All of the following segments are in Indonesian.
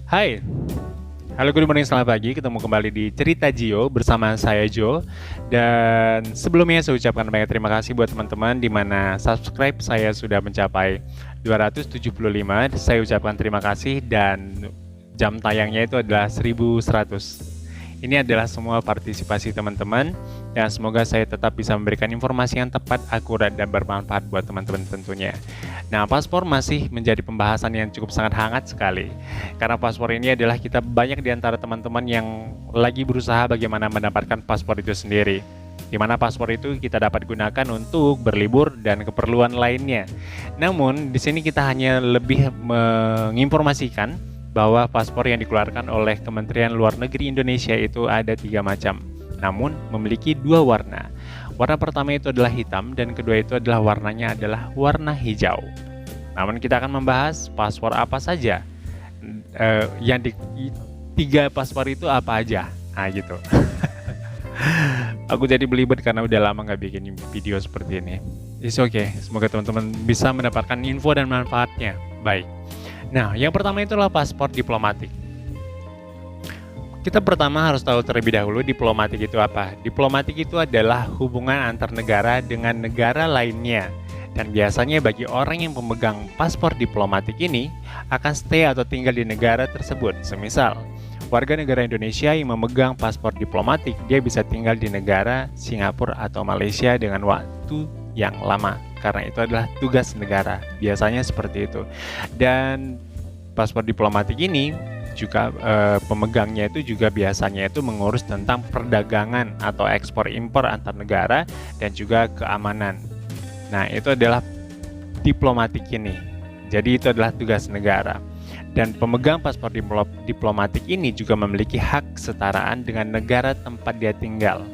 Hai, halo good morning, selamat pagi. Ketemu kembali di Cerita Gio bersama saya Jo. Dan sebelumnya saya ucapkan banyak terima kasih buat teman-teman di mana subscribe saya sudah mencapai 275. Saya ucapkan terima kasih dan jam tayangnya itu adalah 1100. Ini adalah semua partisipasi teman-teman dan semoga saya tetap bisa memberikan informasi yang tepat, akurat, dan bermanfaat buat teman-teman tentunya. Nah, paspor masih menjadi pembahasan yang cukup sangat hangat sekali. Karena paspor ini adalah kita banyak di antara teman-teman yang lagi berusaha bagaimana mendapatkan paspor itu sendiri. Di mana paspor itu kita dapat gunakan untuk berlibur dan keperluan lainnya. Namun, di sini kita hanya lebih menginformasikan bahwa paspor yang dikeluarkan oleh Kementerian Luar Negeri Indonesia itu ada 3 macam, namun memiliki 2 warna. Warna pertama itu adalah hitam dan kedua itu adalah warnanya adalah warna hijau. Namun kita akan membahas paspor apa saja, yang di 3 paspor itu apa aja, nah gitu. Aku jadi belibet karena udah lama nggak bikin video seperti ini. It's okay, semoga teman-teman bisa mendapatkan info dan manfaatnya. Baik. Nah, yang pertama itu adalah paspor diplomatik. Kita pertama harus tahu terlebih dahulu diplomatik itu apa. Diplomatik itu adalah hubungan antar negara dengan negara lainnya. Dan biasanya bagi orang yang pemegang paspor diplomatik ini akan stay atau tinggal di negara tersebut. Semisal, warga negara Indonesia yang memegang paspor diplomatik, dia bisa tinggal di negara Singapura atau Malaysia dengan waktu yang lama. Karena itu adalah tugas negara, biasanya seperti itu. Dan paspor diplomatik ini juga pemegangnya itu juga biasanya itu mengurus tentang perdagangan atau ekspor impor antar negara dan juga keamanan. Nah, itu adalah diplomatik ini. Jadi itu adalah tugas negara. Dan pemegang paspor diplomatik ini juga memiliki hak kesetaraan dengan negara tempat dia tinggal.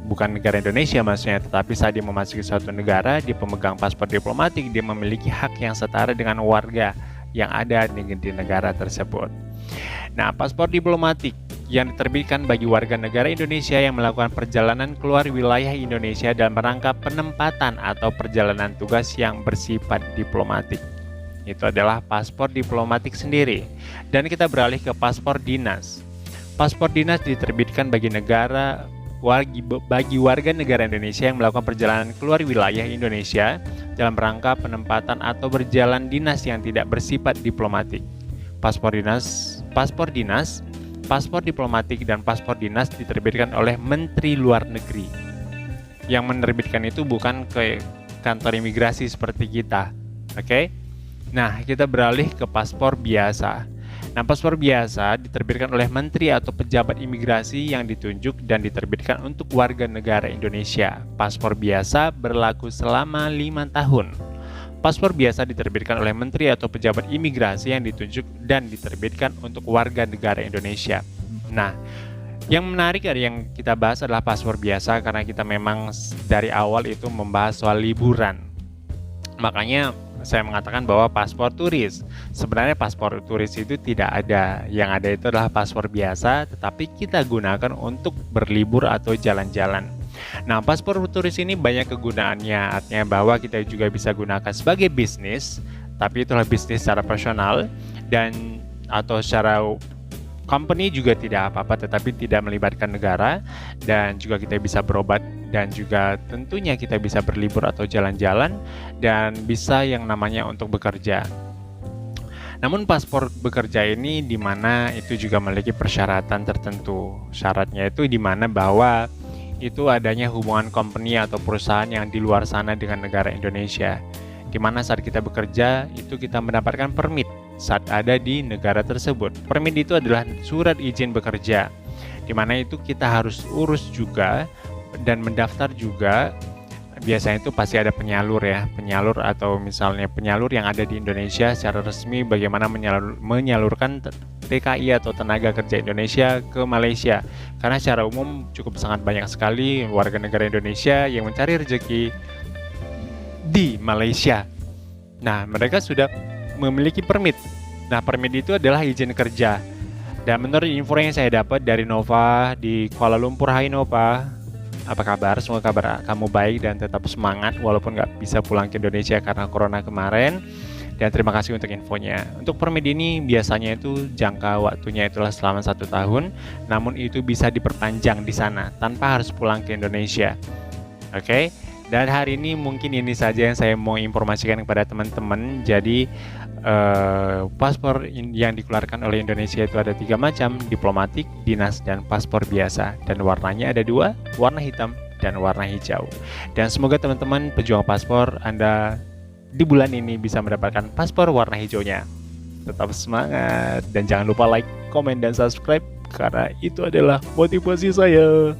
Bukan negara Indonesia maksudnya, tetapi saat dia memasuki suatu negara, dia pemegang paspor diplomatik, dia memiliki hak yang setara dengan warga yang ada di negara tersebut. Nah, paspor diplomatik yang diterbitkan bagi warga negara Indonesia yang melakukan perjalanan keluar wilayah Indonesia dalam rangka penempatan atau perjalanan tugas yang bersifat diplomatik. Itu adalah paspor diplomatik sendiri. Dan kita beralih ke paspor dinas. Paspor dinas diterbitkan bagi warga negara Indonesia yang melakukan perjalanan keluar wilayah Indonesia dalam rangka penempatan atau berjalan dinas yang tidak bersifat diplomatik. Paspor dinas, paspor diplomatik, dan paspor dinas diterbitkan oleh Menteri Luar Negeri. Yang menerbitkan itu bukan ke kantor imigrasi seperti kita, oke? Nah, kita beralih ke paspor biasa. Nah, paspor biasa diterbitkan oleh menteri atau pejabat imigrasi yang ditunjuk dan diterbitkan untuk warga negara Indonesia. Paspor biasa berlaku selama 5 tahun. Paspor biasa diterbitkan oleh menteri atau pejabat imigrasi yang ditunjuk dan diterbitkan untuk warga negara Indonesia. Nah, yang menarik yang kita bahas adalah paspor biasa karena kita memang dari awal itu membahas soal liburan. Makanya saya mengatakan bahwa paspor turis. Sebenarnya paspor turis itu tidak ada. Yang ada itu adalah paspor biasa, tetapi kita gunakan untuk berlibur atau jalan-jalan. Nah, paspor turis ini banyak kegunaannya. Artinya bahwa kita juga bisa gunakan sebagai bisnis, tapi itulah bisnis secara personal dan atau secara company juga tidak apa-apa, tetapi tidak melibatkan negara, dan juga kita bisa berobat dan juga tentunya kita bisa berlibur atau jalan-jalan dan bisa yang namanya untuk bekerja. Namun paspor bekerja ini di mana itu juga memiliki persyaratan tertentu. Syaratnya itu di mana bahwa itu adanya hubungan company atau perusahaan yang di luar sana dengan negara Indonesia. Di mana saat kita bekerja itu kita mendapatkan permit saat ada di negara tersebut. Permit itu adalah surat izin bekerja, di mana itu kita harus urus juga dan mendaftar juga. Biasanya itu pasti ada penyalur atau misalnya penyalur yang ada di Indonesia secara resmi bagaimana menyalurkan TKI atau tenaga kerja Indonesia ke Malaysia. Karena secara umum cukup sangat banyak sekali warga negara Indonesia yang mencari rezeki di Malaysia. Nah, mereka sudah memiliki permit. Nah, permit itu adalah izin kerja. Dan menurut info yang saya dapat dari Nova di Kuala Lumpur, hai Nova, apa kabar? Semoga kabar kamu baik dan tetap semangat walaupun nggak bisa pulang ke Indonesia karena corona kemarin. Dan terima kasih untuk infonya. Untuk permit ini biasanya itu jangka waktunya itulah selama 1 tahun, namun itu bisa diperpanjang di sana tanpa harus pulang ke Indonesia. Oke, dan hari ini mungkin ini saja yang saya mau informasikan kepada teman-teman. Jadi paspor yang dikeluarkan oleh Indonesia itu ada 3 macam, diplomatik, dinas, dan paspor biasa. Dan warnanya ada 2, warna hitam dan warna hijau. Dan semoga teman-teman pejuang paspor Anda di bulan ini bisa mendapatkan paspor warna hijaunya. Tetap semangat dan jangan lupa like, komen, dan subscribe karena itu adalah motivasi saya.